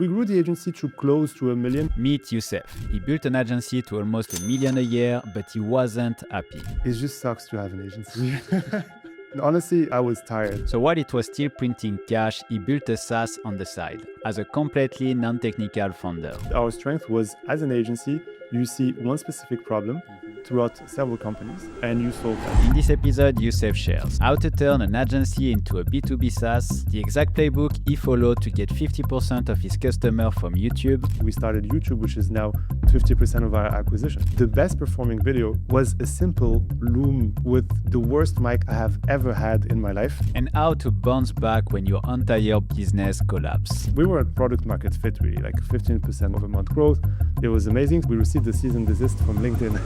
We grew the agency to close to 1 million. Meet Youssef. He built an agency to almost $1 million a year, but he wasn't happy. It just sucks to have an agency. Honestly, I was tired. So while it was still printing cash, he built a SaaS on the side as a completely non-technical founder. Our strength was, as an agency, you see one specific problem throughout several companies and you solve that. In this episode, Youssef shares how to turn an agency into a B2B SaaS, the exact playbook he followed to get 50% of his customers from YouTube. We started YouTube, which is now 50% of our acquisition. The best performing video was a simple Loom with the worst mic I have ever had in my life. And how to bounce back when your entire business collapses. We were at product market fit, really, like 15% of a month growth. It was amazing. We received the season desist from LinkedIn.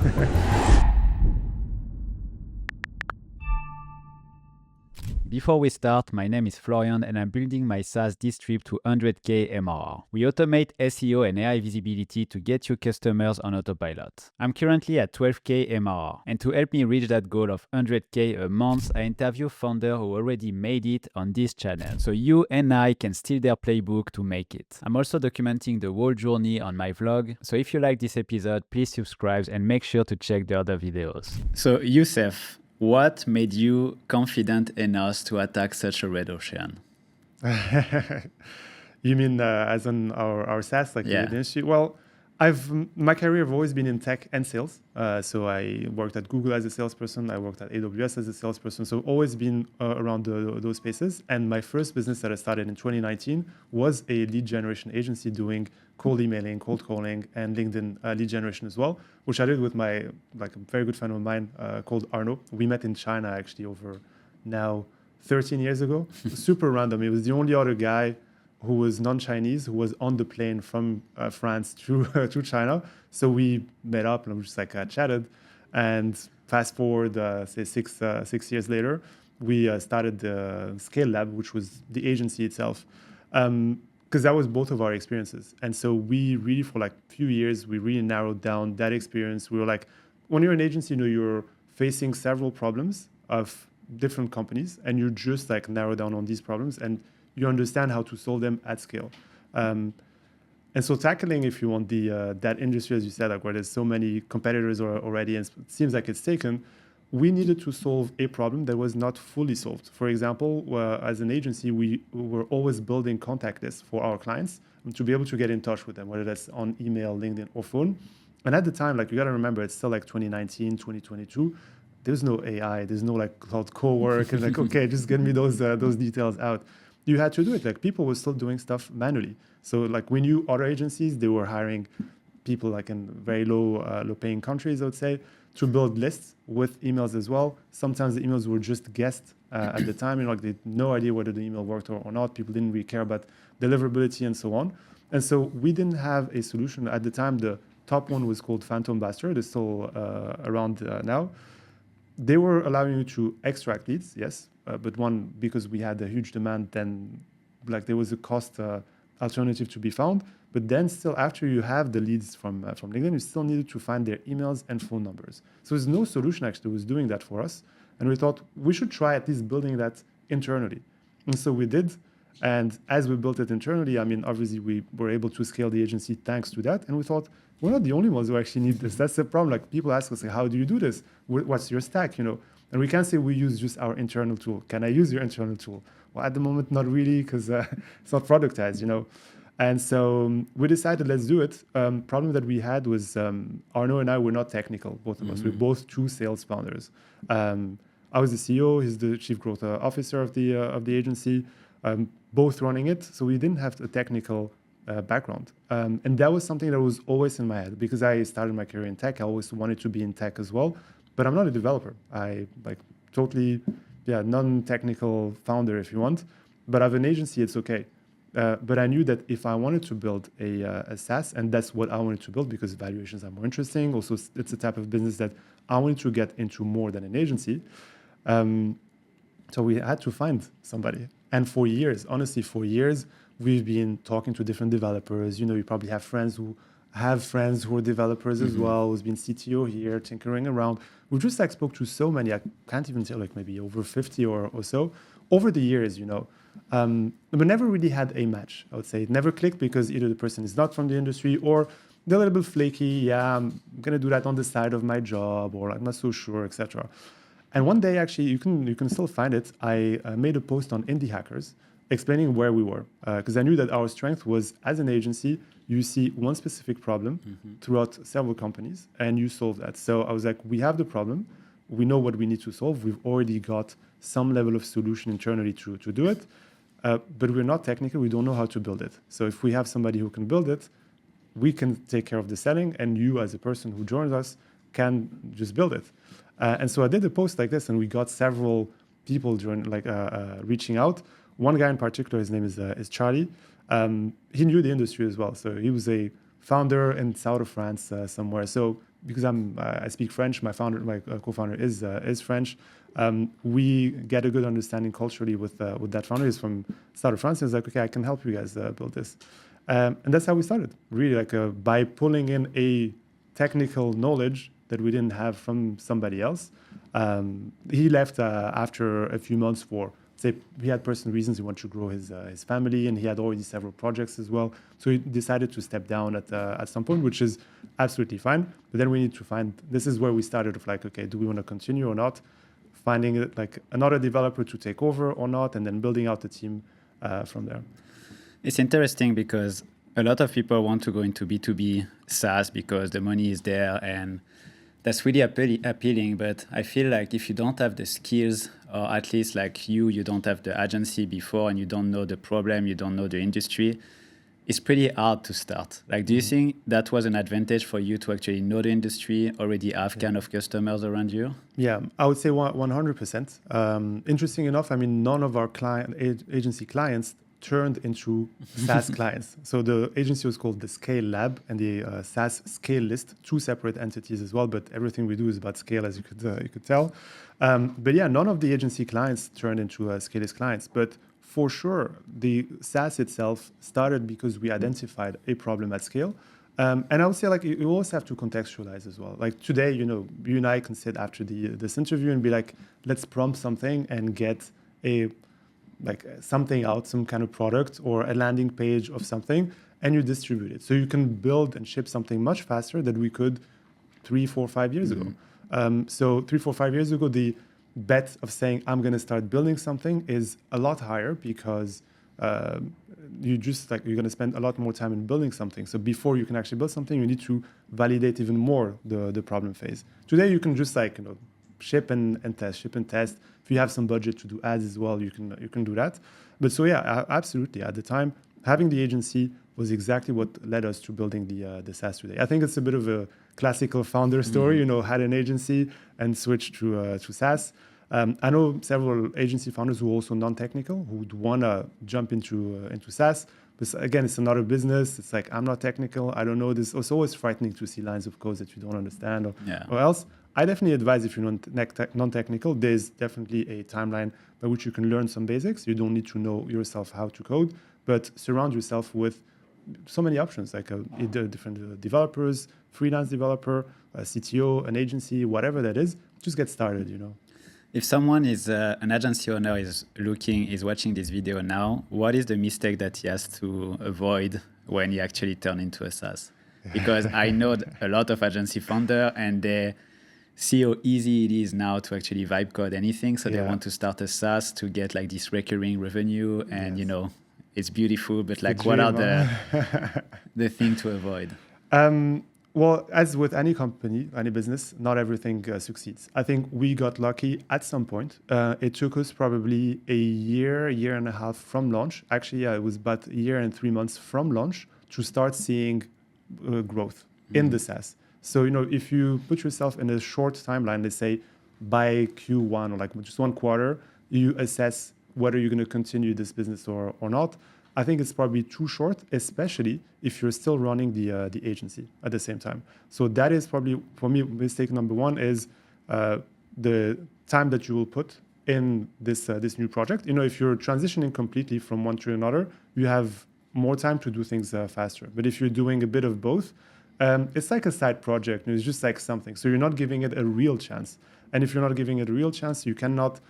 Before we start, my name is Florian and I'm building my SaaS Distribb to 100K MRR. We automate SEO and AI visibility to get you customers on autopilot. I'm currently at 12K MRR, and to help me reach that goal of 100K a month, I interview founders who already made it on this channel, so you and I can steal their playbook to make it. I'm also documenting the whole journey on my vlog, so if you like this episode, please subscribe and make sure to check the other videos. So Youssef, what made you confident enough to attack such a red ocean? You mean as on our SaaS, like Yeah. the industry? Well, my career have always been in tech and sales. So I worked at Google as a salesperson. I worked at AWS as a salesperson. So always been around those spaces. And my first business that I started in 2019 was a lead generation agency doing cold emailing, cold calling, and LinkedIn lead generation as well, which I did with a very good friend of mine called Arno. We met in China actually over now 13 years ago. Super random. He was the only other guy who was non-Chinese, who was on the plane from France to China. So we met up and we just chatted. And fast forward, say 6 years later, we started the Scale Lab, which was the agency itself. Because that was both of our experiences. And so we really, for a few years, we really narrowed down that experience. We were like, when you're an agency, you're facing several problems of different companies, and you just narrow down on these problems and you understand how to solve them at scale. And so tackling, if you want, that industry, as you said, where there's so many competitors already and it seems like it's taken, we needed to solve a problem that was not fully solved. For example, as an agency, we were always building contact lists for our clients to be able to get in touch with them, whether that's on email, LinkedIn, or phone. And at the time, you got to remember, it's still 2019, 2022. There's no AI, there's no cloud co-work, and okay, just get me those details out. You had to do it. People were still doing stuff manually. So we knew other agencies, they were hiring people in very low paying countries, I would say, to build lists with emails as well. Sometimes the emails were just guessed at the time. They had no idea whether the email worked or not. People didn't really care about deliverability and so on. And so we didn't have a solution. At the time, the top one was called Phantom Buster. They're still around now. They were allowing you to extract leads, yes. But one, because we had a huge demand, then there was a cost alternative to be found. But then still, after you have the leads from LinkedIn, you still needed to find their emails and phone numbers. So there's no solution actually that was doing that for us. And we thought we should try at least building that internally. And so we did. And as we built it internally, obviously we were able to scale the agency thanks to that. And we thought, we're not the only ones who actually need this. That's the problem. People ask us, how do you do this? What's your stack? And we can't say we use just our internal tool. Can I use your internal tool? Well, at the moment, not really, because it's not productized, And so we decided, let's do it. Problem that we had was Arno and I were not technical, both of us. We're both true sales founders. I was the CEO, he's the chief growth officer of the agency, both running it. So we didn't have a technical background. And that was something that was always in my head because I started my career in tech. I always wanted to be in tech as well, but I'm not a developer. I totally, non-technical founder if you want, but I have an agency, it's okay. But I knew that if I wanted to build a SaaS, and that's what I wanted to build because valuations are more interesting. Also, it's a type of business that I wanted to get into more than an agency. So we had to find somebody. And for years, honestly, we've been talking to different developers. You probably have friends who are developers as well, who's been CTO here, tinkering around. We just spoke to so many, I can't even say maybe over 50 or so over the years, but never really had a match. I would say it never clicked because either the person is not from the industry or they're a little bit flaky. Yeah, I'm gonna do that on the side of my job, or I'm not so sure, etc. And one day, actually, you can still find it. I made a post on Indie Hackers explaining where we were, because I knew that our strength was, as an agency, you see one specific problem throughout several companies, and you solve that. So I was like, we have the problem, we know what we need to solve. We've already got some level of solution internally to do it, but we're not technical. We don't know how to build it. So if we have somebody who can build it, we can take care of the selling, and you, as a person who joins us, can just build it. And so I did a post like this, and we got several people reaching out. One guy in particular, his name is Charlie. He knew the industry as well. So he was a founder in south of France somewhere. So because I speak French, my co-founder is French. We get a good understanding culturally with that founder. He's from south of France. He's like, okay, I can help you guys build this. And that's how we started, really, by pulling in a technical knowledge that we didn't have from somebody else. He left after a few months for, say, he had personal reasons. He wanted to grow his family, and he had already several projects as well. So he decided to step down at some point, which is absolutely fine. But then we need to find, this is where we started of okay, do we want to continue or not? Finding another developer to take over or not, and then building out the team from there. It's interesting because a lot of people want to go into B2B SaaS because the money is there, and that's really appealing. But I feel like if you don't have the skills, or at least you don't have the agency before, and you don't know the problem, you don't know the industry, it's pretty hard to start. Do you think that was an advantage for you to actually know the industry, already have kind of customers around you? Yeah, I would say 100%. Interesting enough, I mean, none of our agency clients turned into SaaS clients. So the agency was called the Scale Lab, and the SaaS Scale List, two separate entities as well, but everything we do is about scale, as you could tell. But yeah, none of the agency clients turned into Scale List clients. But for sure, the SaaS itself started because we identified a problem at scale. And I would say you always have to contextualize as well. Today, you and I can sit after this interview and be like, let's prompt something and get something out, some kind of product or a landing page of something, and you distribute it. So you can build and ship something much faster than we could 3, 4, 5 years ago. So 3, 4, 5 years ago, the bet of saying, I'm going to start building something is a lot higher because you're going to spend a lot more time in building something. So before you can actually build something, you need to validate even more the problem phase. Today, you can just ship and test. If you have some budget to do ads as well, you can do that. But so yeah, absolutely. At the time, having the agency was exactly what led us to building the SaaS today. I think it's a bit of a classical founder story. Had an agency and switched to SaaS. I know several agency founders who are also non-technical who would want to jump into SaaS. But again, it's another business. It's I'm not technical. I don't know this. It's always frightening to see lines of code that you don't understand or else. I definitely advise, if you're non-technical, there's definitely a timeline by which you can learn some basics. You don't need to know yourself how to code, but surround yourself with so many options, either different developers, freelance developer, a CTO, an agency, whatever that is. Just get started, If someone is an agency owner is watching this video now, what is the mistake that he has to avoid when he actually turn into a SaaS? Because I know a lot of agency founder, and they see how easy it is now to actually vibe code anything. So they want to start a SaaS to get this recurring revenue, and it's beautiful. But what are the thing to avoid? Well, as with any company, any business, not everything succeeds. I think we got lucky at some point. It took us probably a year and a half from launch. Actually, it was about a year and 3 months from launch to start seeing growth in the SaaS. So, if you put yourself in a short timeline, let's say by Q1 or just one quarter, you assess whether you're going to continue this business or not. I think it's probably too short, especially if you're still running the agency at the same time. So that is probably, for me, mistake number one is the time that you will put in this new project. If you're transitioning completely from one to another, you have more time to do things faster. But if you're doing a bit of both, it's like a side project. It's just something. So you're not giving it a real chance. And if you're not giving it a real chance, you cannot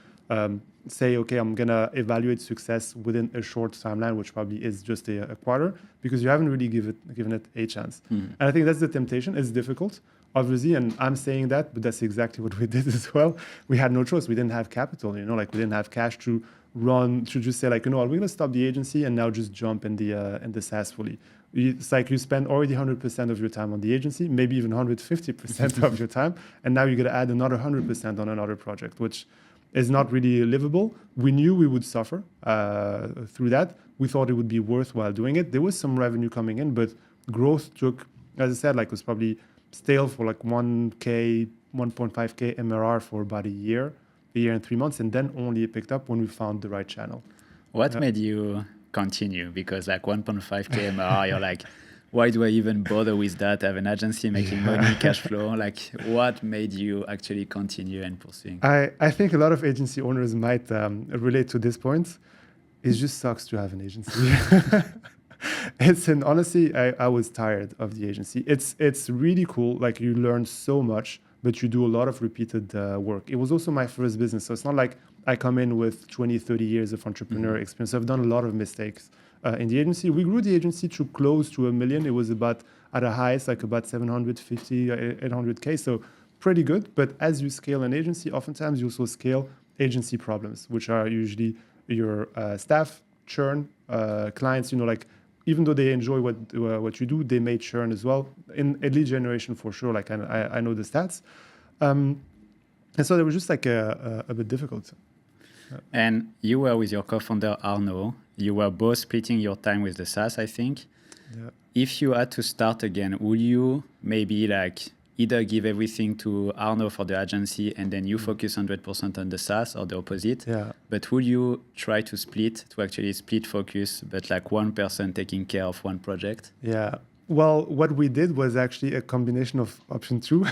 say, okay, I'm going to evaluate success within a short timeline, which probably is just a quarter, because you haven't really given it a chance. And I think that's the temptation. It's difficult, obviously, and I'm saying that, but that's exactly what we did as well. We had no choice. We didn't have capital, we didn't have cash to run, to just say like, we're going to stop the agency and now just jump in the SaaS fully. It's like you spend already 100% of your time on the agency, maybe even 150% of your time, and now you're going to add another 100% on another project, which is not really livable. We knew we would suffer through that. We thought it would be worthwhile doing it. There was some revenue coming in, but growth took, as I said, was probably stale for 1K, 1.5K MRR for about a year and 3 months, and then only it picked up when we found the right channel. What made you continue? Because 1.5K MRR, you're like, why do I even bother with that? I have an agency making money, cash flow. What made you actually continue and pursuing? I think a lot of agency owners might relate to this point. It just sucks to have an agency. Honestly, I was tired of the agency. It's really cool. You learn so much, but you do a lot of repeated work. It was also my first business. So it's not like I come in with 20, 30 years of entrepreneur experience. I've done a lot of mistakes in the agency. We grew the agency to close to $1 million. It was about, at a highest, about 750, 800K. So pretty good. But as you scale an agency, oftentimes you also scale agency problems, which are usually your staff, churn, clients, even though they enjoy what you do, they may churn as well. In lead generation, for sure, I know the stats. And so it was just a bit difficult. And you were with your co-founder, Arnaud. You were both splitting your time with the SaaS, I think. Yeah. If you had to start again, would you maybe either give everything to Arnaud for the agency and then you focus 100% on the SaaS, or the opposite? Yeah. But would you try to actually split focus, but one person taking care of one project? Yeah. Well, what we did was actually a combination of option 2,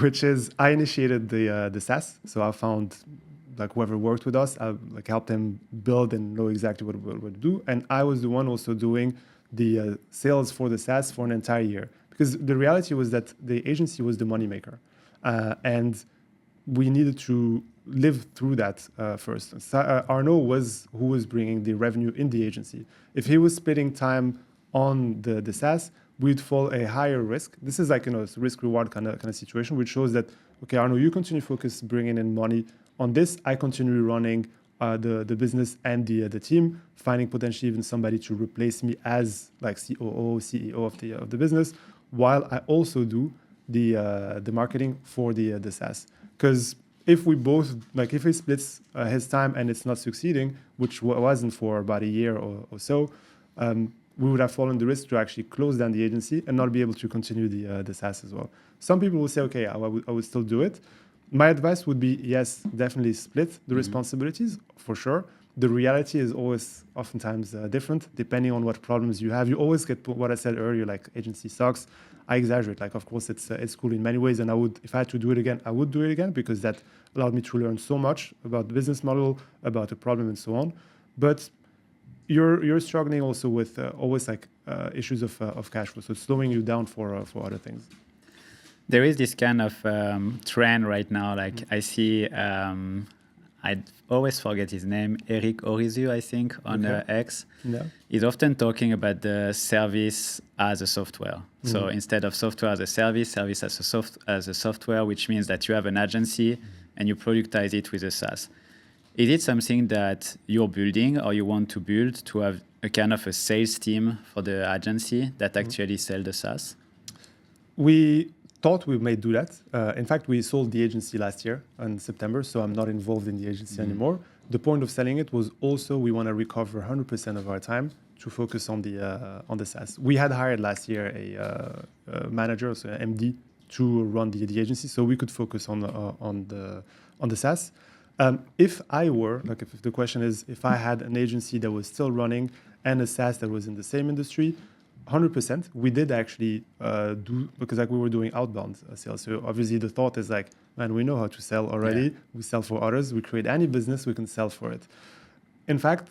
which is I initiated the SaaS. So I found whoever worked with us, I helped them build and know exactly what to do. And I was the one also doing the sales for the SaaS for an entire year. Because the reality was that the agency was the moneymaker. And we needed to live through that first. Arnaud was who was bringing the revenue in the agency. If he was splitting time on the SaaS, we'd fall a higher risk. This is it's a risk-reward kind of situation, which shows that, okay, Arnaud, you continue focus bringing in money on this. I continue running the business and the team, finding potentially even somebody to replace me as COO, CEO of the business, while I also do the marketing for the SaaS. Because if we both, if he splits his time and it's not succeeding, which wasn't for about a year or so, we would have fallen the risk to actually close down the agency and not be able to continue the SaaS as well. Some people will say, okay, I would still do it. My advice would be, yes, definitely split the responsibilities, for sure. The reality is always oftentimes different, depending on what problems you have. You always get what I said earlier, agency sucks. I exaggerate. Of course, it's cool in many ways. And if I had to do it again, I would do it again, because that allowed me to learn so much about the business model, about the problem, and so on. But you're struggling also with always issues of cash flow, so it's slowing you down for other things. There is this kind of trend right now. I see, I always forget his name, Eric Orizu, I think, on X. Yeah. He's often talking about the service as a software. So instead of software as a service as a software, which means that you have an agency and you productize it with a SaaS. Is it something that you're building or you want to build to have a kind of a sales team for the agency that actually sell the SaaS? We thought we may do that. In fact, we sold the agency last year in September, so I'm not involved in the agency anymore. The point of selling it was also we want to recover 100% of our time to focus on the SaaS. We had hired last year a manager, so an MD, to run the agency, so we could focus on the SaaS. If I were, if the question is, if I had an agency that was still running and a SaaS that was in the same industry, 100%. We did actually do, because we were doing outbound sales. So obviously the thought is man, we know how to sell already. Yeah. We sell for others. We create any business, we can sell for it. In fact,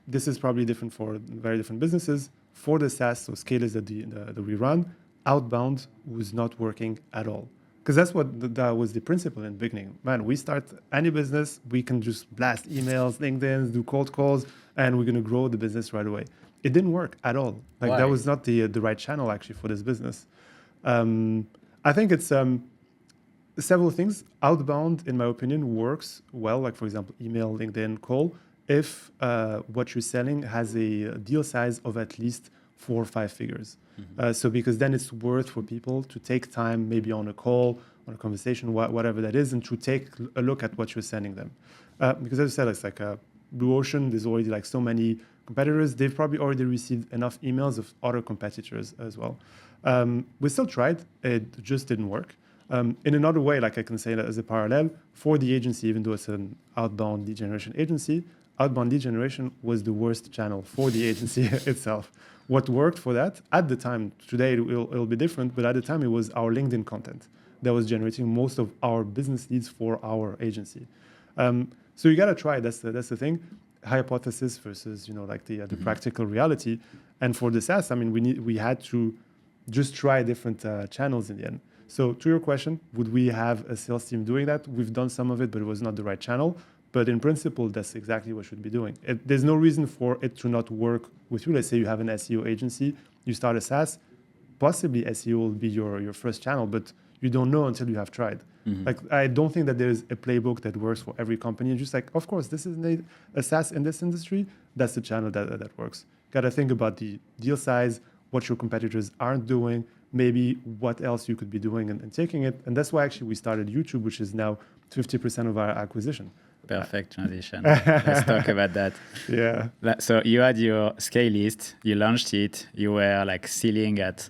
this is probably different for very different businesses. For the SaaS, so scalers that we run, outbound was not working at all. because that's what that was the principle in the beginning. Man, we start any business, we can just blast emails, LinkedIn, do cold calls, and we're going to grow the business right away. It didn't work at all. Like Why? that was not the right channel actually for this business. I think it's several things. Outbound, in my opinion, works well. Like for example, email, LinkedIn, call, if what you're selling has a deal size of at least 4 or 5 figures. So because then it's worth for people to take time, maybe on a call, on a conversation, whatever that is, and to take a look at what you're sending them. Because as I said, it's like a blue ocean. There's already like so many competitors. They've probably already received enough emails of other competitors as well. We still tried. It just didn't work. In another way, like I can say that as a parallel, for the agency, even though it's an outbound lead generation agency, outbound lead generation was the worst channel for the agency itself. What worked for that at the time, today it'll be different, but at the time it was our LinkedIn content that was generating most of our business leads for our agency. So you gotta try. That's the thing. Hypothesis versus like the practical reality. And for the SaaS, I mean, we had to just try different channels in the end. So to your question, would we have a sales team doing that? We've done some of it, but it was not the right channel. But in principle, that's exactly what should be doing. There's no reason for it to not work with you. Let's say you have an SEO agency, you start a SaaS, possibly SEO will be your first channel, but you don't know until you have tried. Like, I don't think that there's a playbook that works for every company. Just like, of course, this is a SaaS in this industry, that's the channel that works. Got to think about the deal size, what your competitors aren't doing, maybe what else you could be doing and taking it. And that's why actually we started YouTube, which is now 50% of our acquisition. Perfect transition. Let's talk about that. Yeah. So you had your scale list, you launched it, you were like ceiling at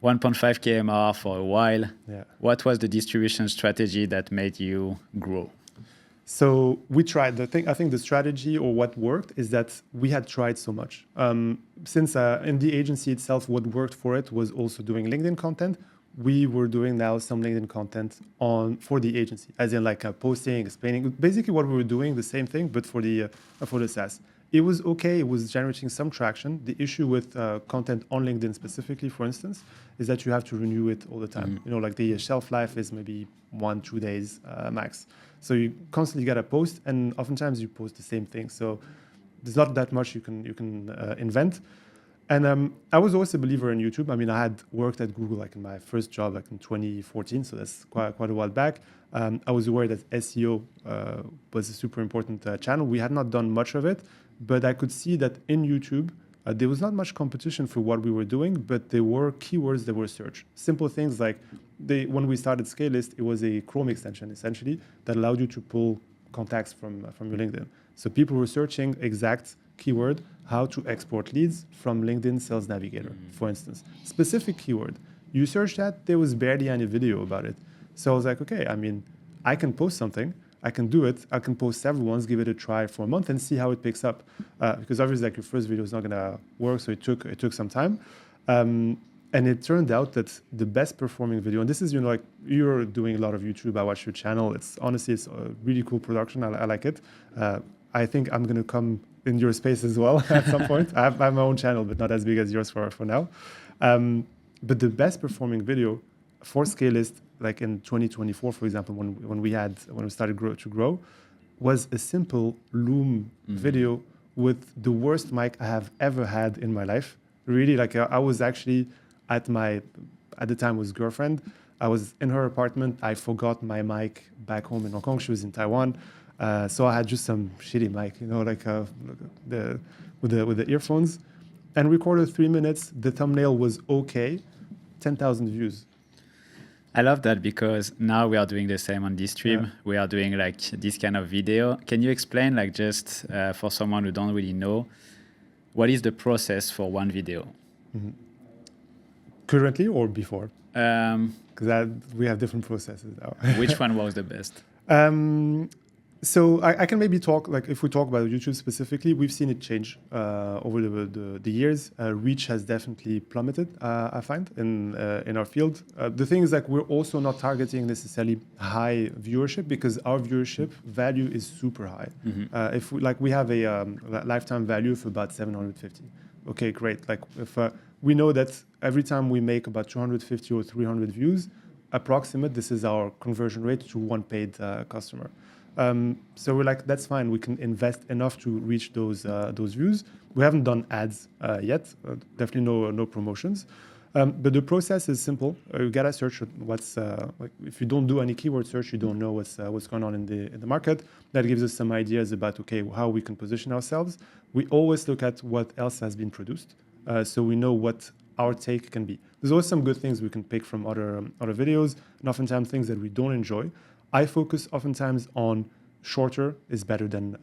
1.5K MR for a while. Yeah. What was the distribution strategy that made you grow? So we tried. I think the strategy or what worked is that we had tried so much. Since in the agency itself, what worked for it was also doing LinkedIn content. We were doing now some LinkedIn content for the agency, as in like posting, explaining. Basically, what we were doing, the same thing, but for the SaaS. It was okay. It was generating some traction. The issue with content on LinkedIn specifically, for instance, is that you have to renew it all the time. Like the shelf life is maybe 1-2 days max. So you constantly got to post, and oftentimes you post the same thing. So there's not that much you can invent. And I was always a believer in YouTube. I mean, I had worked at Google like in my first job like in 2014, so that's quite a while back. I was aware that SEO was a super important channel. We had not done much of it, but I could see that in YouTube, there was not much competition for what we were doing, but there were keywords that were searched. Simple things like when we started Scalelist, it was a Chrome extension essentially that allowed you to pull contacts from your LinkedIn. So people were searching exact keyword, how to export leads from LinkedIn Sales Navigator, for instance. Specific keyword. You search that, there was barely any video about it. So I was like, okay, I mean, I can post something. I can do it. I can post several ones, give it a try for a month and see how it picks up. Because obviously like your first video is not gonna work, so it took some time. And it turned out that the best performing video, and this is, like you're doing a lot of YouTube, I watch your channel. It's honestly, it's a really cool production. I like it. I think I'm gonna come in your space as well at some point. I have my own channel, but not as big as yours for now. But the best performing video for Scalelist, like in 2024, for example, when we started to grow, was a simple Loom video with the worst mic I have ever had in my life. Really, like I was actually at the time was girlfriend. I was in her apartment. I forgot my mic back home in Hong Kong. She was in Taiwan. So I had just some shitty mic, with the earphones, and recorded 3 minutes. The thumbnail was okay, 10,000 views. I love that because now we are doing the same on Distribb. Yeah. We are doing like this kind of video. Can you explain, like just for someone who don't really know, what is the process for one video? Currently or before? Because we have different processes now. Which one was the best? So I can maybe talk, like if we talk about YouTube specifically, we've seen it change over the years. Reach has definitely plummeted, I find, in our field. The thing is, like, we're also not targeting necessarily high viewership because our viewership value is super high. If we have a lifetime value of about 750. Okay, great. Like if we know that every time we make about 250 or 300 views, approximate, this is our conversion rate to one paid customer. So we're like, that's fine. We can invest enough to reach those views. We haven't done ads yet. Definitely no promotions. But the process is simple. You gotta search what's like. If you don't do any keyword search, you don't know what's going on in the market. That gives us some ideas about how we can position ourselves. We always look at what else has been produced, so we know what our take can be. There's always some good things we can pick from other videos, and oftentimes things that we don't enjoy. I focus oftentimes on shorter is better than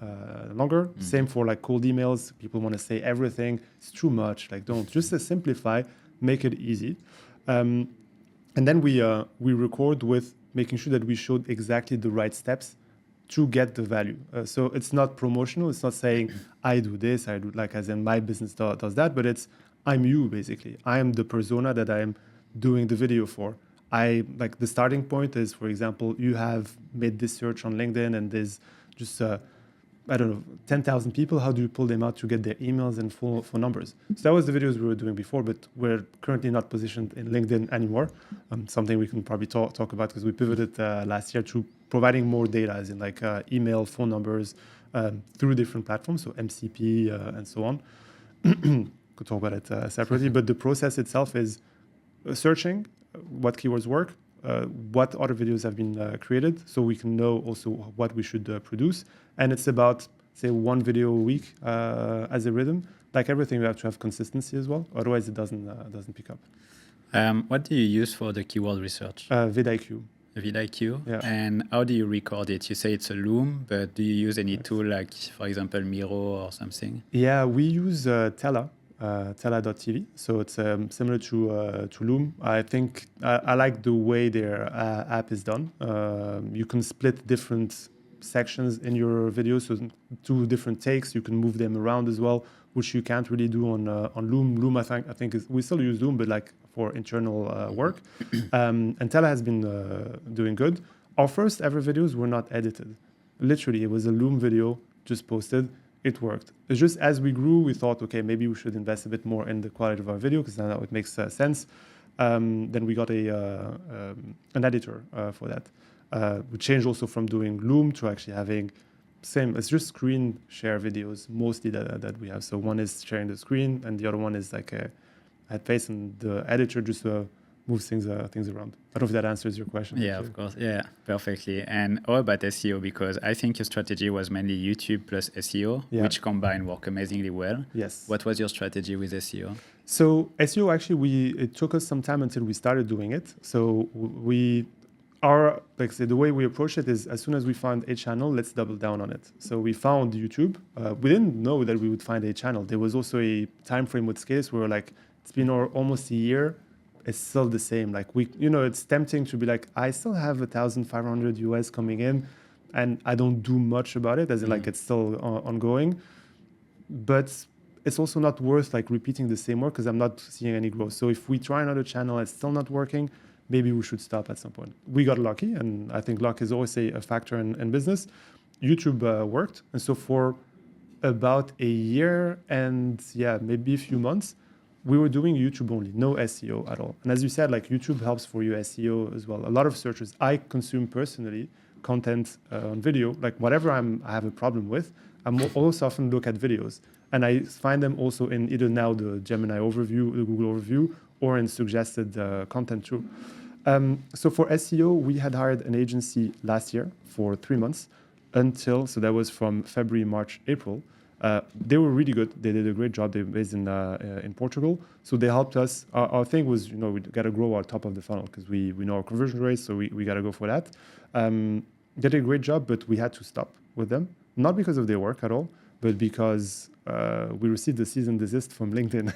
longer. Mm-hmm. Same for like cold emails. People want to say everything. It's too much. Like don't just simplify. Make it easy, and then we record with making sure that we showed exactly the right steps to get the value. So it's not promotional. It's not saying I do this, I do like as in my business does that, but it's I'm you basically. I am the persona that I'm doing the video for. I like the starting point is, for example, you have made this search on LinkedIn and there's just I don't know, 10,000 people. How do you pull them out to get their emails and phone numbers? So that was the videos we were doing before, but we're currently not positioned in LinkedIn anymore. Something we can probably talk about because we pivoted last year to providing more data, as in like email, phone numbers through different platforms, so MCP and so on. Could talk about it separately, but the process itself is searching what keywords work, what other videos have been created, so we can know also what we should produce. And it's about, say, one video a week as a rhythm. Like everything, we have to have consistency as well. Otherwise, it doesn't pick up. What do you use for the keyword research? vidIQ. vidIQ? Yeah. And how do you record it? You say it's a Loom, but do you use any tool like, for example, Miro or something? Yeah, we use Tela. Tela.tv, so it's similar to Loom. I think I like the way their app is done. You can split different sections in your videos, so 2 different takes. You can move them around as well, which you can't really do on Loom. Loom, I think we still use Loom, but like for internal work. And Tela has been doing good. Our first ever videos were not edited. Literally, it was a Loom video just posted. It worked. It's just as we grew, we thought, okay, maybe we should invest a bit more in the quality of our video because now it makes sense. Then we got an editor for that. We changed also from doing Loom to actually having it's just screen share videos mostly that we have. So one is sharing the screen and the other one is like a head face, and the editor just moves things around. I don't know if that answers your question. Yeah, of course. Yeah, perfectly. And all about SEO, because I think your strategy was mainly YouTube plus SEO, which combined work amazingly well. Yes. What was your strategy with SEO? So SEO, actually, it took us some time until we started doing it. So the way we approach it is as soon as we find a channel, let's double down on it. So we found YouTube. We didn't know that we would find a channel. There was also a time frame with Scalers where like it's been almost a year. It's still the same. Like it's tempting to be like, I still have 1,500 US coming in, and I don't do much about it, as in like it's still ongoing. But it's also not worth like repeating the same work because I'm not seeing any growth. So if we try another channel, it's still not working. Maybe we should stop at some point. We got lucky, and I think luck is always a factor in business. YouTube worked, and so for about a year and maybe a few months, we were doing YouTube only, no SEO at all. And as you said, like YouTube helps for your SEO as well. A lot of searches. I consume personally content on video, like whatever I have a problem with, I also often look at videos, and I find them also in either now the Gemini overview, the Google overview, or in suggested content too. So for SEO, we had hired an agency last year for 3 months so that was from February, March, April. They were really good. They did a great job. They're based in Portugal. So they helped us. Our thing was, we got to grow our top of the funnel because we know our conversion rates, so we got to go for that. They did a great job, but we had to stop with them. Not because of their work at all, but because we received the cease and desist from LinkedIn,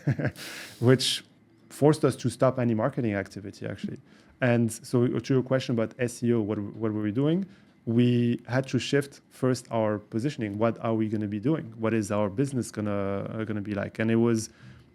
which forced us to stop any marketing activity, actually. And so to your question about SEO, what were we doing? We had to shift first our positioning. What are we going to be doing? What is our business gonna be like? And it was,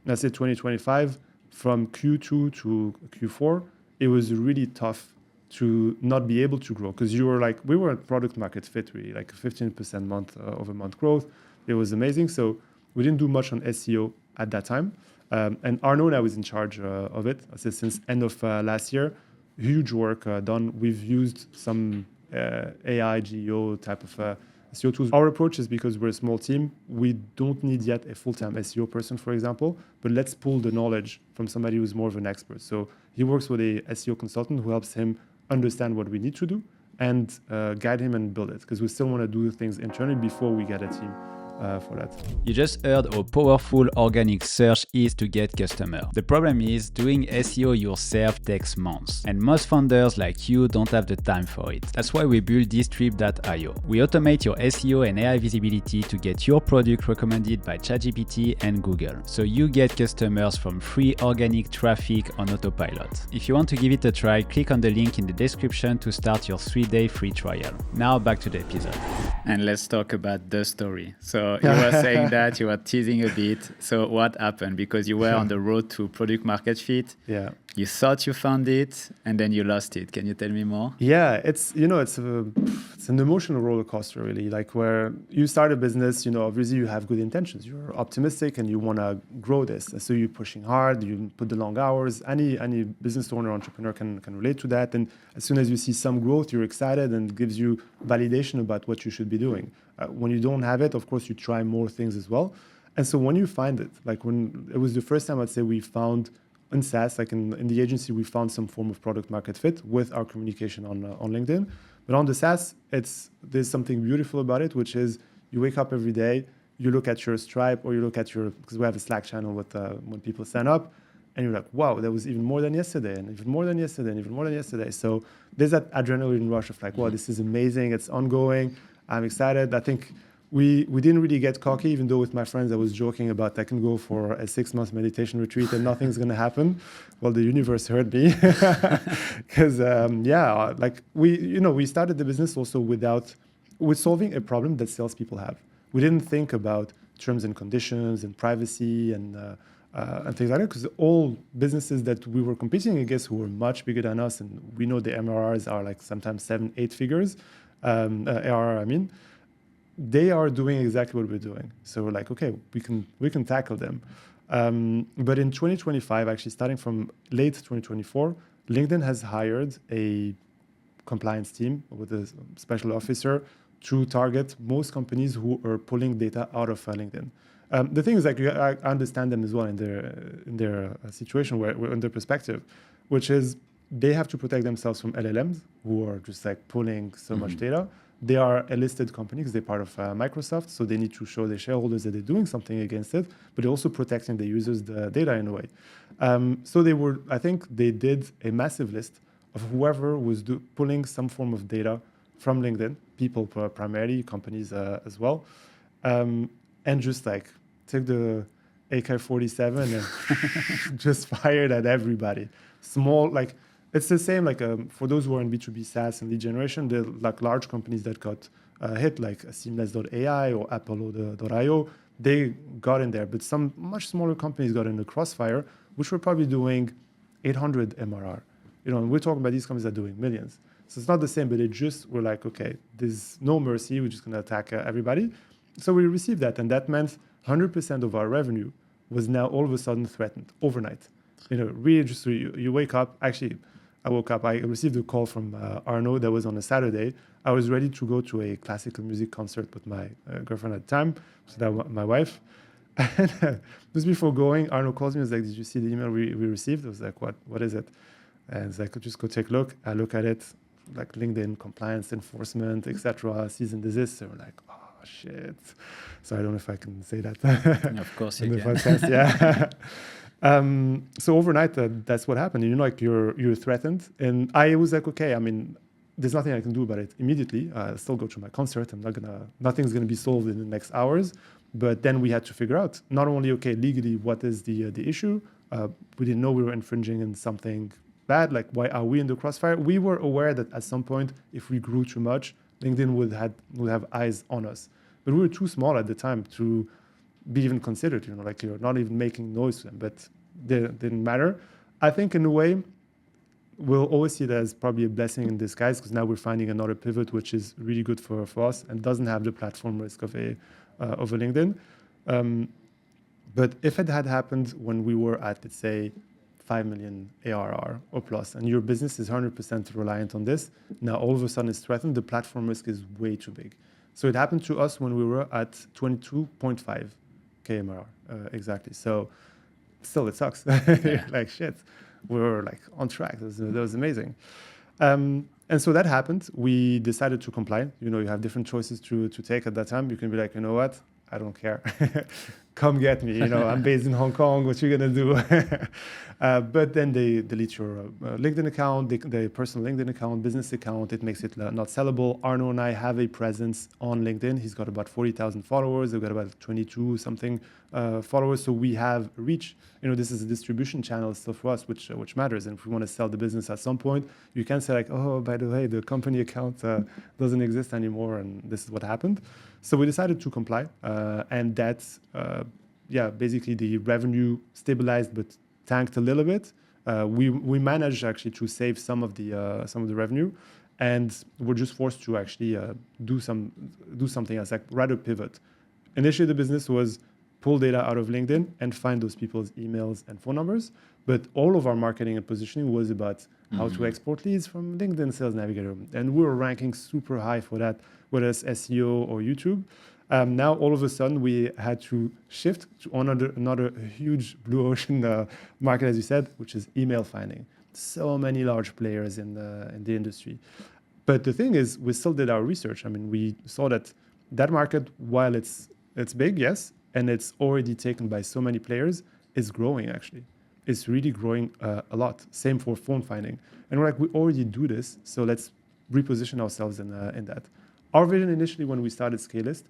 let's say 2025, from Q2 to Q4, it was really tough to not be able to grow because we were at product market fit, really, like 15% month over month growth. It was amazing. So we didn't do much on SEO at that time. And Arnaud now is in charge of it. I said since end of last year. huge work done. We've used some AI, GEO type of SEO tools. Our approach is because we're a small team, we don't need yet a full-time SEO person, for example, but let's pull the knowledge from somebody who's more of an expert. So he works with a SEO consultant who helps him understand what we need to do and guide him and build it, because we still want to do things internally before we get a team for that. You just heard how powerful organic search is to get customers. The problem is doing SEO yourself takes months, and most founders like you don't have the time for it. That's why we built Distribb.io. We automate your SEO and AI visibility to get your product recommended by ChatGPT and Google, so you get customers from free organic traffic on autopilot. If you want to give it a try, click on the link in the description to start your 3-day free trial. Now back to the episode. And let's talk about the story. So you were saying that you were teasing a bit. So what happened? Because you were on the road to product market fit. Yeah. You thought you found it, and then you lost it. Can you tell me more? Yeah, it's an emotional roller coaster, really. Like where you start a business, obviously you have good intentions. You're optimistic and you want to grow this. So you're pushing hard. You put the long hours. Any business owner, entrepreneur can relate to that. And as soon as you see some growth, you're excited and it gives you validation about what you should be doing. When you don't have it, of course, you try more things as well. And so when you find it, like when it was the first time I'd say we found in SaaS, like in the agency, we found some form of product market fit with our communication on LinkedIn. But on the SaaS, there's something beautiful about it, which is you wake up every day, you look at your Stripe or you look at because we have a Slack channel with when people sign up, and you're like, wow, that was even more than yesterday, and even more than yesterday, and even more than yesterday. So there's that adrenaline rush of like, wow, this is amazing, it's ongoing, I'm excited. I think we didn't really get cocky, even though with my friends I was joking about I can go for a 6-month meditation retreat and nothing's going to happen. Well, the universe heard me because like we started the business also with solving a problem that salespeople have. We didn't think about terms and conditions and privacy and things like that, because all businesses that we were competing against who were much bigger than us, and we know the MRRs are like sometimes 7-8 figures, ARR, I mean. They are doing exactly what we're doing. So we're like, okay, we can tackle them. But in 2025, actually starting from late 2024, LinkedIn has hired a compliance team with a special officer to target most companies who are pulling data out of LinkedIn. The thing is, like, I understand them as well in their situation, where in their perspective, which is they have to protect themselves from LLMs who are just like pulling so much data. They are a listed company because they're part of Microsoft, so they need to show their shareholders that they're doing something against it, but they're also protecting the users' the data in a way. So I think they did a massive list of whoever was pulling some form of data from LinkedIn, people primarily, companies as well, and just like took the AK-47 and just fired at everybody. Small, like, it's the same, like for those who are in B2B SaaS and lead generation, they're like large companies that got hit, like Seamless.ai or Apollo.io. They got in there, but some much smaller companies got in the crossfire, which were probably doing 800 MRR. And we're talking about these companies that are doing millions. So it's not the same, but they just were like, okay, there's no mercy. We're just going to attack everybody. So we received that, and that meant 100% of our revenue was now all of a sudden threatened overnight. Really just you wake up. Actually, I woke up, I received a call from Arno that was on a Saturday. I was ready to go to a classical music concert with my girlfriend at the time, so that my wife. And just before going, Arno calls me and was like, did you see the email we received? I was like, what is it? And it's like, just go take a look. I look at it, like LinkedIn compliance enforcement, etc., cease and desist. So we're like, oh, shit. So I don't know if I can say that. Of course you in the can. podcast, yeah. So overnight, that's what happened. Like you're threatened, and I was like, okay, I mean, there's nothing I can do about it immediately. I still go to my concert. Nothing's gonna be solved in the next hours. But then we had to figure out not only, okay, legally, what is the issue? We didn't know we were infringing in something bad. Like, why are we in the crossfire? We were aware that at some point, if we grew too much, LinkedIn would have eyes on us. But we were too small at the time to be even considered, like you're not even making noise to them, but they didn't matter. I think in a way, we'll always see that as probably a blessing in disguise, because now we're finding another pivot, which is really good for us and doesn't have the platform risk of a LinkedIn. But if it had happened when we were at, let's say, 5 million ARR or plus, and your business is 100% reliant on this, now all of a sudden it's threatened, the platform risk is way too big. So it happened to us when we were at 22.5 KMR, exactly. So still it sucks. Like shit, we were like on track. That was amazing. And so that happened. We decided to comply. You know, you have different choices to take at that time. You can be like, you know what? I don't care. Come get me. You know, I'm based in Hong Kong. What you gonna do? But then they delete your LinkedIn account, the personal LinkedIn account, business account. It makes it not sellable. Arno and I have a presence on LinkedIn. He's got about 40,000 followers. I've got about 22 something followers. So we have reach. You know, this is a distribution channel still for us, which matters. And if we want to sell the business at some point, you can say like, oh, by the way, the company account doesn't exist anymore, and this is what happened. So we decided to comply, and that's basically the revenue stabilized but tanked a little bit. We managed actually to save some of the revenue, and we're just forced to actually do something else, like rather pivot. Initially, the business was pull data out of LinkedIn and find those people's emails and phone numbers. But all of our marketing and positioning was about how to export leads from LinkedIn Sales Navigator. And we were ranking super high for that, whether it's SEO or YouTube. Now, all of a sudden, we had to shift to another huge blue ocean market, as you said, which is email finding. So many large players in the industry. But the thing is, we still did our research. I mean, we saw that market, while it's big, yes, and it's already taken by so many players, is growing actually. It's really growing a lot. Same for phone finding. And we're like, we already do this, so let's reposition ourselves in that. Our vision initially when we started Scalist,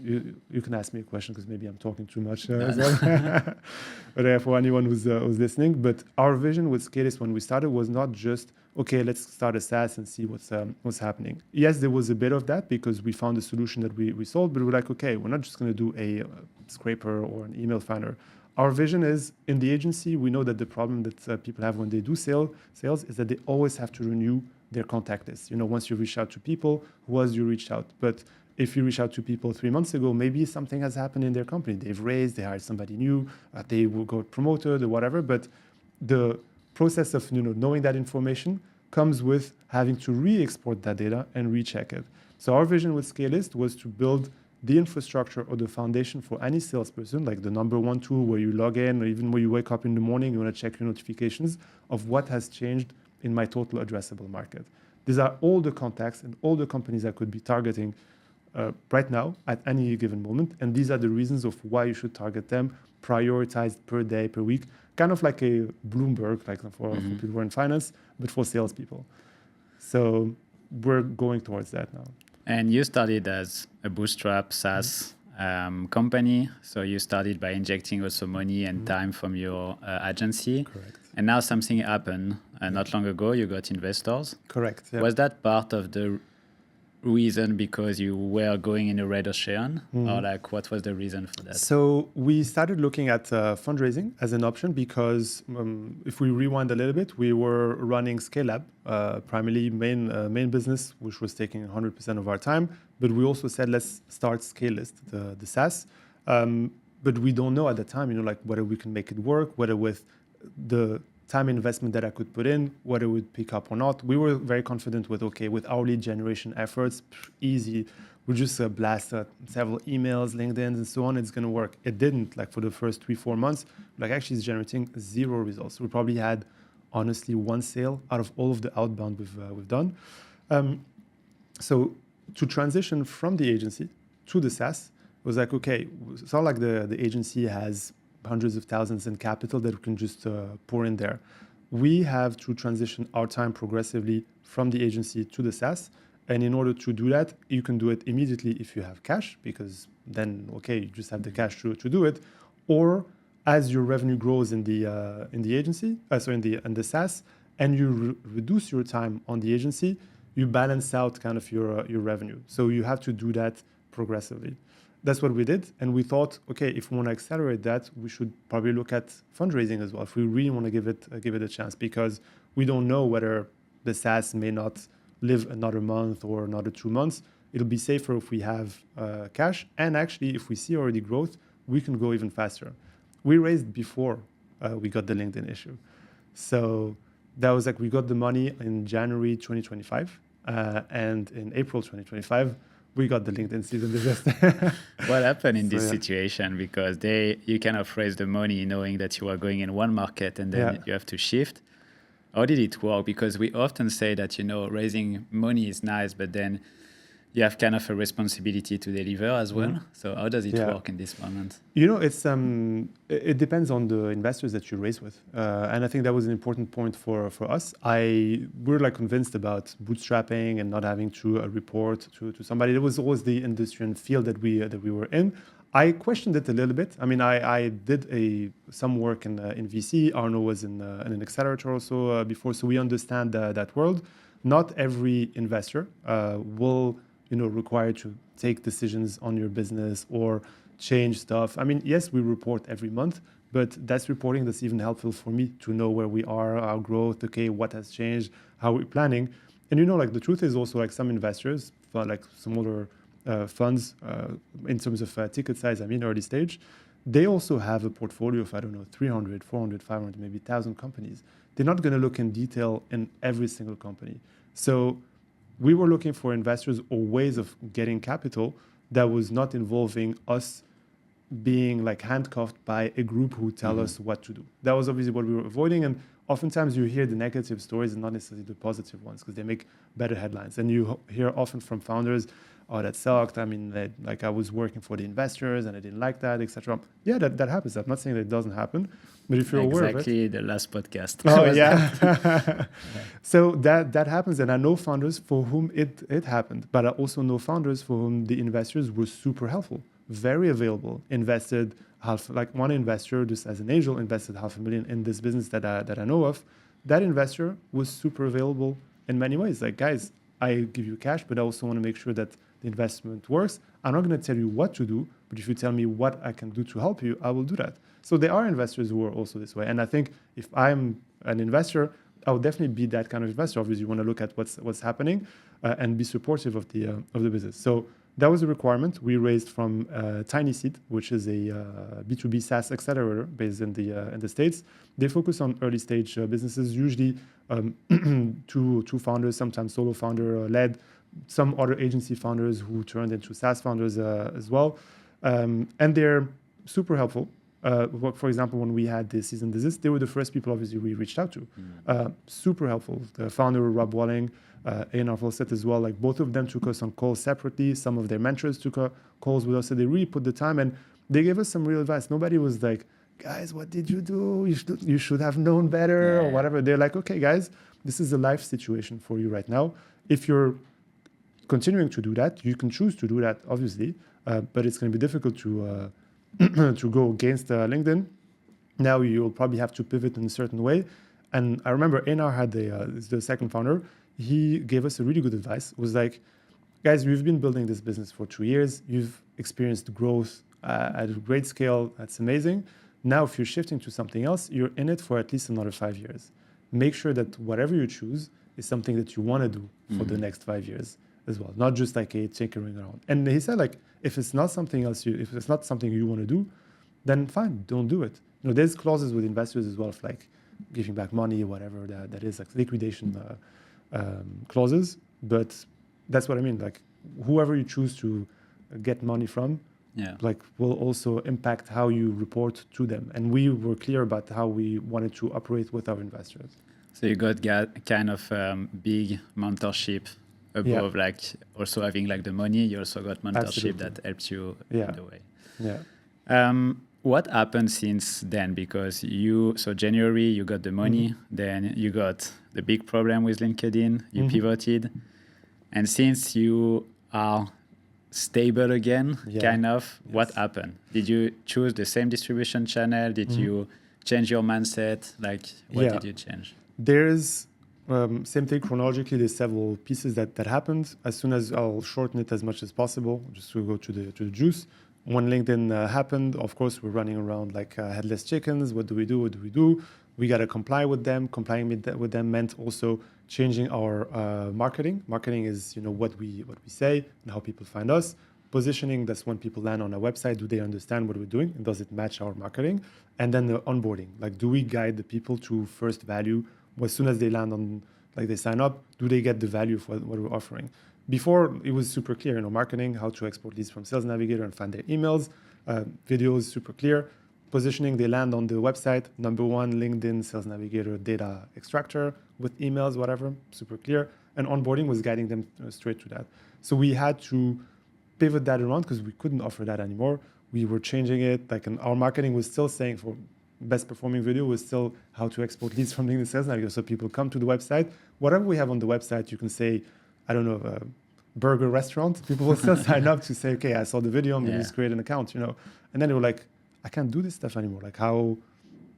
you can ask me a question because maybe I'm talking too much. But for anyone who's listening, but our vision with Scalist when we started was not just, okay, let's start a SaaS and see what's happening. Yes, there was a bit of that because we found a solution that we sold, but we're like, okay, we're not just going to do a scraper or an email finder. Our vision is, in the agency, we know that the problem that people have when they do sales is that they always have to renew their contact list. You know, once you reach out to people, who else you reached out? But if you reach out to people 3 months ago, maybe something has happened in their company. They've raised, they hired somebody new, they will go promoted or whatever. But the process of knowing that information comes with having to re-export that data and recheck it. So our vision with Scalist was to build the infrastructure or the foundation for any salesperson, like the number one tool where you log in, or even when you wake up in the morning, you want to check your notifications of what has changed in my total addressable market. These are all the contacts and all the companies I could be targeting right now at any given moment. And these are the reasons of why you should target them, prioritized per day, per week, kind of like a Bloomberg, like for people who are in finance, but for salespeople. So we're going towards that now. And you started as a bootstrap SaaS company. So you started by injecting also money and time from your agency. Correct. And now something happened not long ago. You got investors. Correct. Yeah. Was that part of the reason because you were going in a red ocean, or like what was the reason for that? So we started looking at fundraising as an option because if we rewind a little bit, we were running Scalab, primarily main business, which was taking 100% of our time. But we also said, let's start Scalist, the SaaS. But we don't know at the time, like whether we can make it work, whether with the time investment that I could put in, whether it would pick up or not. We were very confident with our lead generation efforts, easy. We just blast several emails, LinkedIn, and so on. It's going to work. It didn't. Like for the first 3-4 months, actually it's generating 0 results. We probably had, honestly, 1 sale out of all of the outbound we've done. So to transition from the agency to the SaaS was like, okay, it's not like the agency has hundreds of thousands in capital that we can just pour in there. We have to transition our time progressively from the agency to the SaaS. And in order to do that, you can do it immediately if you have cash, because then, okay, you just have the cash to do it. Or as your revenue grows in the agency, in the SaaS, and you reduce your time on the agency, you balance out kind of your revenue. So you have to do that progressively. That's what we did. And we thought, okay, if we want to accelerate that, we should probably look at fundraising as well, if we really want to give it a chance, because we don't know whether the SaaS may not live another month or another 2 months. It'll be safer if we have cash. And actually, if we see already growth, we can go even faster. We raised before we got the LinkedIn issue. So that was like we got the money in January 2025, and in April 2025 we got the LinkedIn season desist. What happened in So, this yeah. situation? Because you kind of raised the money knowing that you are going in one market and then Yeah. you have to shift. How did it work? Because we often say that, raising money is nice, but then you have kind of a responsibility to deliver as well. So how does it Yeah. work in this moment? It's it depends on the investors that you raise with, and I think that was an important point for us. We're like convinced about bootstrapping and not having to report to somebody. It was always the industry and field that we were in. I questioned it a little bit. I mean, I did some work in VC. Arno was in an accelerator also before, so we understand that world. Not every investor will require to take decisions on your business or change stuff. I mean, yes, we report every month, but that's reporting that's even helpful for me to know where we are, our growth, okay, what has changed, how we're planning. And like the truth is also like some investors, like smaller funds in terms of ticket size, I mean early stage, they also have a portfolio of, I don't know, 300, 400, 500, maybe 1,000 companies. They're not going to look in detail in every single company. So we were looking for investors or ways of getting capital that was not involving us being like handcuffed by a group who tell us what to do. That was obviously what we were avoiding. And oftentimes you hear the negative stories and not necessarily the positive ones because they make better headlines. And you hear often from founders, oh, that sucked. I mean, like I was working for the investors and I didn't like that, etc. Yeah, that happens. I'm not saying that it doesn't happen, but if you're aware of it. Exactly the last podcast. Oh, yeah. So that happens. And I know founders for whom it happened, but I also know founders for whom the investors were super helpful, very available, invested like one investor, just as an angel, invested $500,000 in this business that I know of. That investor was super available in many ways. Like, guys, I give you cash, but I also want to make sure that the investment works. I'm not going to tell you what to do, but if you tell me what I can do to help you, I will do that. So there are investors who are also this way. And I think if I'm an investor, I would definitely be that kind of investor. Obviously, you want to look at what's happening and be supportive of the business. So that was a requirement. We raised from Tiny Seed, which is a B2B SaaS accelerator based in the States. They focus on early stage businesses, usually two founders, sometimes solo founder led, some other agency founders who turned into SaaS founders as well. And they're super helpful. For example, when we had the season desist, they were the first people obviously we reached out to. Super helpful. The founder, Rob Walling, A&R Volstead as well, like both of them took us on calls separately. Some of their mentors took calls with us. So they really put the time and they gave us some real advice. Nobody was like, guys, what did you do? You should have known better or whatever. They're like, okay, guys, this is a life situation for you right now. If you're continuing to do that, you can choose to do that, obviously, but it's going to be difficult to go against LinkedIn. Now you'll probably have to pivot in a certain way. And I remember A&R had the second founder. He gave us a really good advice. It was like, guys, we've been building this business for 2 years. You've experienced growth at a great scale. That's amazing. Now, if you're shifting to something else, you're in it for at least another 5 years. Make sure that whatever you choose is something that you want to do for the next 5 years as well, not just like a tinkering around. And he said, like, if it's not something else, if it's not something you want to do, then fine, don't do it. There's clauses with investors as well, of like giving back money or whatever that is, like liquidation clauses. But that's what I mean. Like, whoever you choose to get money from, like, will also impact how you report to them. And we were clear about how we wanted to operate with our investors. So you got kind of big mentorship above, like also having like the money. You also got mentorship that helps you in the way. What happened since then? Because so January you got the money, then you got the big problem with LinkedIn. You pivoted, and since you are stable again, kind of, what happened? Did you choose the same distribution channel? Did you change your mindset? Like, what did you change? There's same thing chronologically. There's several pieces that happened. As soon as I'll shorten it as much as possible, just to go to the juice. When LinkedIn happened, of course, we're running around like headless chickens. What do we do? What do we do? We got to comply with them. Complying with them meant also changing our marketing. Marketing is what we say and how people find us. Positioning, that's when people land on a website. Do they understand what we're doing? And does it match our marketing? And then the onboarding, like, do we guide the people to first value? As soon as they land on, like, they sign up, do they get the value for what we're offering? Before, it was super clear, marketing, how to export leads from Sales Navigator and find their emails, videos, super clear. Positioning, they land on the website, number one, LinkedIn, Sales Navigator, data extractor with emails, whatever, super clear. And onboarding was guiding them straight to that. So we had to pivot that around because we couldn't offer that anymore. We were changing it, like, and our marketing was still saying for best performing video was still how to export leads from LinkedIn Sales Navigator. So people come to the website, whatever we have on the website, you can say, I don't know, burger restaurant. People will still sign up to say, okay, I saw the video, I'm going to just create an account, And then they were like, I can't do this stuff anymore. Like, how,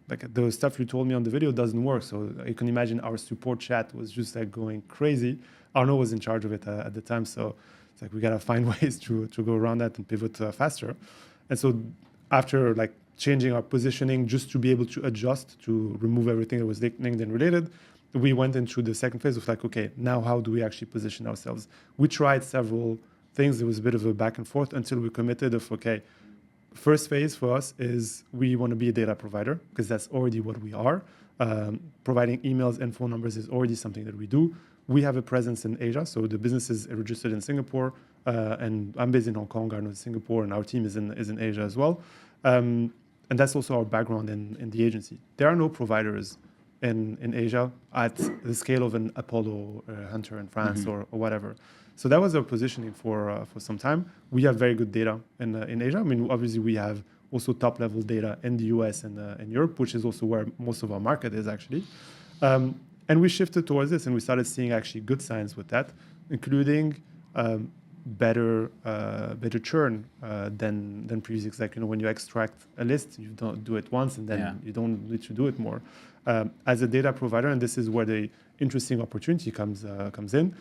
like, the stuff you told me on the video doesn't work. So you can imagine our support chat was just like going crazy. Arno was in charge of it at the time. So it's like, we got to find ways to go around that and pivot faster. And so after like changing our positioning just to be able to adjust, to remove everything that was LinkedIn related, we went into the second phase of like, okay, now how do we actually position ourselves? We tried several things. There was a bit of a back and forth until we committed of, okay, first phase for us is we want to be a data provider because that's already what we are. Providing emails and phone numbers is already something that we do. We have a presence in Asia, so the business is registered in Singapore, and I'm based in Hong Kong, Arno in Singapore, and our team is in Asia as well. And that's also our background in the agency. There are no providers in Asia at the scale of an Apollo Hunter in France or whatever. So that was our positioning for some time. We have very good data in Asia. I mean, obviously we have also top level data in the US and in Europe, which is also where most of our market is actually. And we shifted towards this and we started seeing actually good signs with that, including better churn than previous. Like, when you extract a list, you don't do it once and then you don't need to do it more. As a data provider, and this is where the interesting opportunity comes in.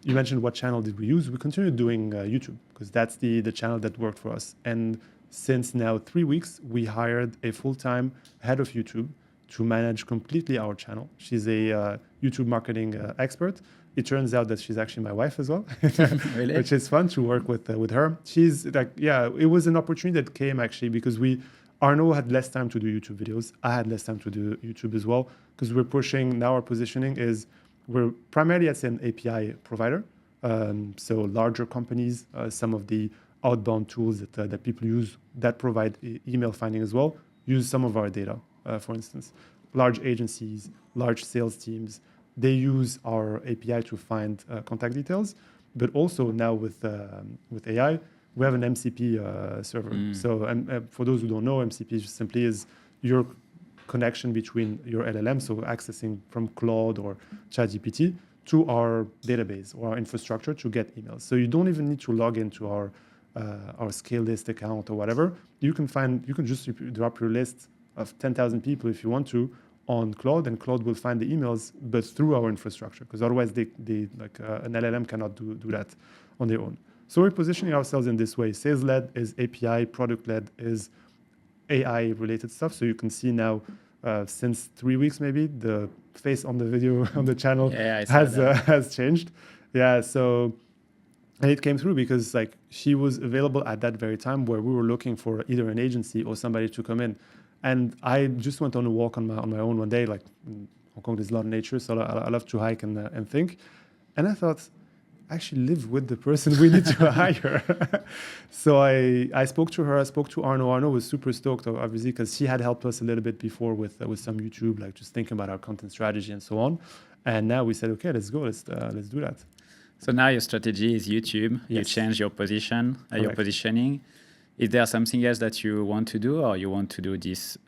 You mentioned what channel did we use? We continued doing YouTube because that's the channel that worked for us. And since now 3 weeks, we hired a full-time head of YouTube to manage completely our channel. She's a YouTube marketing expert. It turns out that she's actually my wife as well, Really? Which is fun to work with her. She's like, it was an opportunity that came actually because Arno had less time to do YouTube videos. I had less time to do YouTube as well because we're pushing, now our positioning is we're primarily as an API provider. So larger companies, some of the outbound tools that people use that provide email finding as well, use some of our data. For instance, large agencies, large sales teams, they use our API to find contact details. But also now with AI, we have an MCP server. So for those who don't know, MCP simply is your connection between your LLM, so accessing from Claude or ChatGPT to our database or our infrastructure to get emails. So you don't even need to log into our scale list account or whatever. You can just drop your list of 10,000 people if you want to on Claude, and Claude will find the emails, but through our infrastructure, because otherwise an LLM cannot do that on their own. So we're positioning ourselves in this way. Sales-led is API, product-led is AI-related stuff. So you can see now, since 3 weeks maybe, the face on the video on the channel has changed. Yeah, so, and it came through because like she was available at that very time where we were looking for either an agency or somebody to come in. And I just went on a walk on my own one day. Like in Hong Kong, there's a lot of nature, so I love to hike and think. And I thought, I actually live with the person we need to hire. So I spoke to her. I spoke to Arno. Arno was super stoked, obviously, because she had helped us a little bit before with some YouTube, like just thinking about our content strategy and so on. And now we said, okay, let's go. Let's do that. So now your strategy is YouTube. Yes. You change your your positioning. Is there something else that you want to do, or you want to do this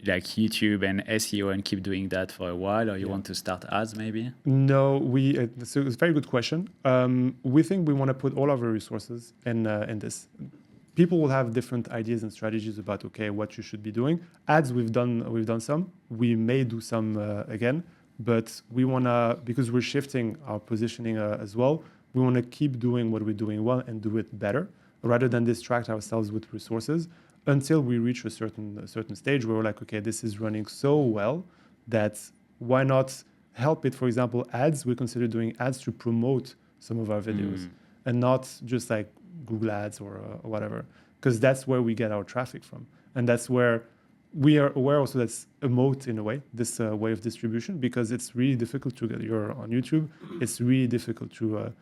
like YouTube and SEO and keep doing that for a while, or you want to start ads maybe? No, so it's a very good question. We think we want to put all of our resources in this. People will have different ideas and strategies about, okay, what you should be doing. Ads, we've done some. We may do some again, but we want to, because we're shifting our positioning as well, we want to keep doing what we're doing well and do it better, rather than distract ourselves with resources until we reach a certain stage where we're like, okay, this is running so well that why not help it? For example, ads, we consider doing ads to promote some of our videos and not just like Google Ads or whatever, because that's where we get our traffic from. And that's where we are aware also that's a moat in a way, this way of distribution, because it's really difficult to get, you're on YouTube, it's really difficult to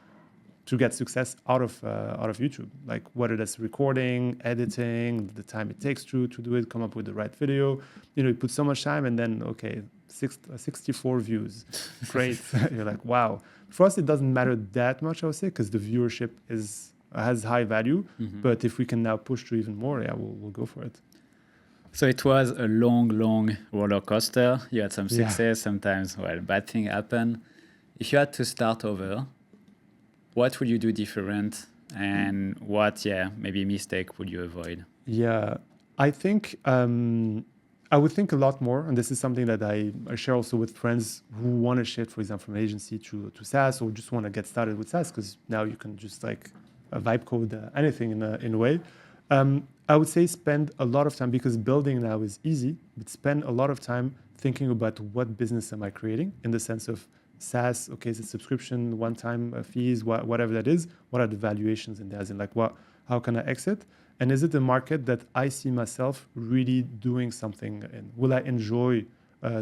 get success out of YouTube, like whether that's recording, editing, the time it takes to do it, come up with the right video. You put so much time and then, okay, 64 views, great. You're like, wow. For us, it doesn't matter that much, I would say, because the viewership has high value. But if we can now push to even more, we'll go for it. So it was a long roller coaster. You had some success, sometimes, bad thing happened. If you had to start over, what would you do different, and what, maybe mistake would you avoid? Yeah, I think I would think a lot more, and this is something that I share also with friends who want to shift, for example, from agency to SaaS, or just want to get started with SaaS, because now you can just like vibe code anything in a way. I would say spend a lot of time, because building now is easy, but spend a lot of time thinking about what business am I creating, in the sense of SaaS, okay, is it subscription, one-time fees, whatever that is, what are the valuations in there, as in like how can I exit? And is it a market that I see myself really doing something in? Will I enjoy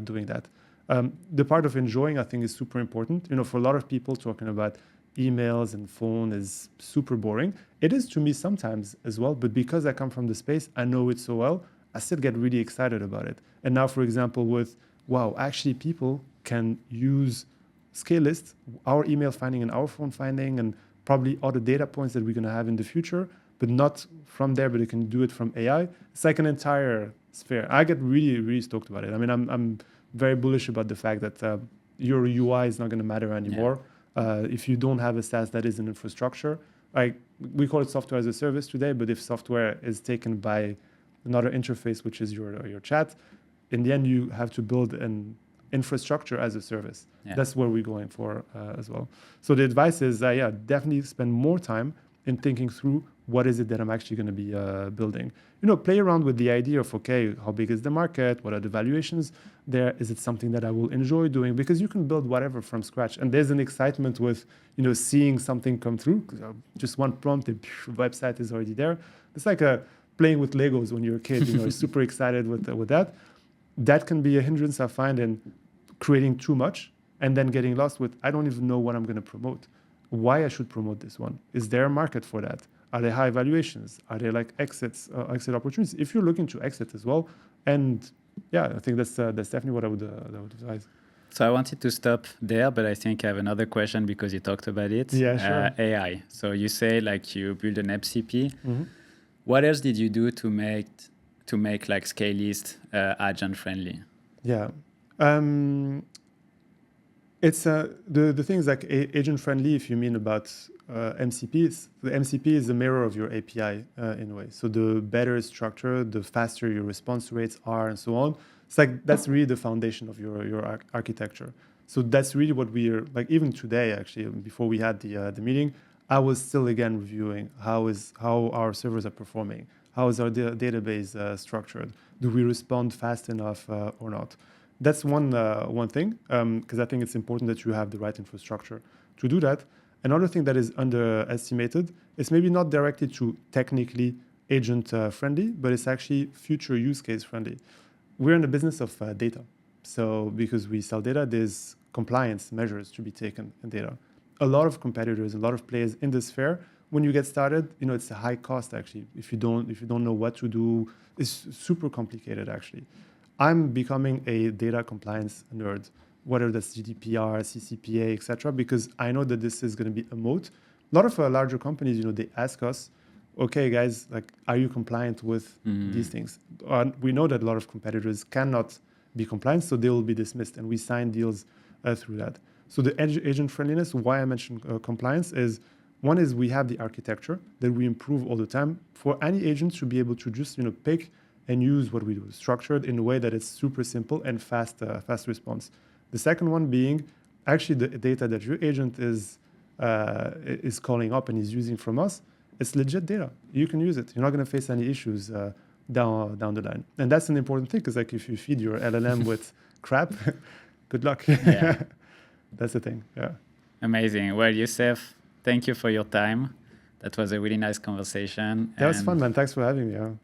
doing that? The part of enjoying, I think, is super important. For a lot of people, talking about emails and phone is super boring. It is to me sometimes as well, but because I come from the space, I know it so well, I still get really excited about it. And now, for example, actually people can use scale lists, our email finding and our phone finding, and probably all the data points that we're going to have in the future, but not from there, but they can do it from AI. It's like an entire sphere. I get really, really stoked about it. I mean, I'm very bullish about the fact that your UI is not going to matter anymore. If you don't have a SaaS that is an infrastructure, we call it software as a service today, but if software is taken by another interface, which is your chat, in the end, you have to build an infrastructure as a service. That's where we're going for as well. So the advice is, definitely spend more time in thinking through what is it that I'm actually going to be building. Play around with the idea of, okay, how big is the market? What are the valuations there? Is it something that I will enjoy doing? Because you can build whatever from scratch. And there's an excitement with, seeing something come through. Just one prompt, the website is already there. It's like playing with Legos when you're a kid, you're super excited with that. That can be a hindrance, I find, in creating too much and then getting lost with, I don't even know what I'm going to promote. Why I should promote this one? Is there a market for that? Are there high valuations? Are there like exit opportunities? If you're looking to exit as well, and I think that's definitely what I would advise. So I wanted to stop there, but I think I have another question because you talked about it. Yeah, sure. AI. So you say like you build an MCP. Mm-hmm. What else did you do to make like scale list agent friendly? Yeah. It's the things like agent friendly. If you mean about MCPs, the MCP is the mirror of your API in a way. So the better it's structured, the faster your response rates are, and so on. It's like that's really the foundation of your architecture. So that's really what we are like. Even today, actually, before we had the meeting, I was still again reviewing how our servers are performing. How is our database structured? Do we respond fast enough or not? That's one thing, because I think it's important that you have the right infrastructure to do that. Another thing that is underestimated is maybe not directly to technically agent friendly, but it's actually future use case friendly. We're in the business of data. So because we sell data, there's compliance measures to be taken in data. A lot of competitors, a lot of players in this sphere, when you get started, it's a high cost actually. If you don't know what to do, it's super complicated actually. I'm becoming a data compliance nerd, whether that's GDPR, CCPA, etc., because I know that this is going to be a moat. A lot of larger companies, they ask us, okay, guys, like, are you compliant with these things? We know that a lot of competitors cannot be compliant, so they will be dismissed, and we sign deals through that. So the agent friendliness, why I mentioned compliance is, one is we have the architecture that we improve all the time for any agent to be able to just, pick and use what we do, structured in a way that it's super simple and fast response. The second one being actually the data that your agent is calling up and is using from us. It's legit data. You can use it. You're not going to face any issues down the line. And that's an important thing, because like if you feed your LLM with crap, good luck. Yeah. That's the thing. Yeah. Amazing. Well, Youssef, thank you for your time. That was a really nice conversation. That was fun, man. Thanks for having me.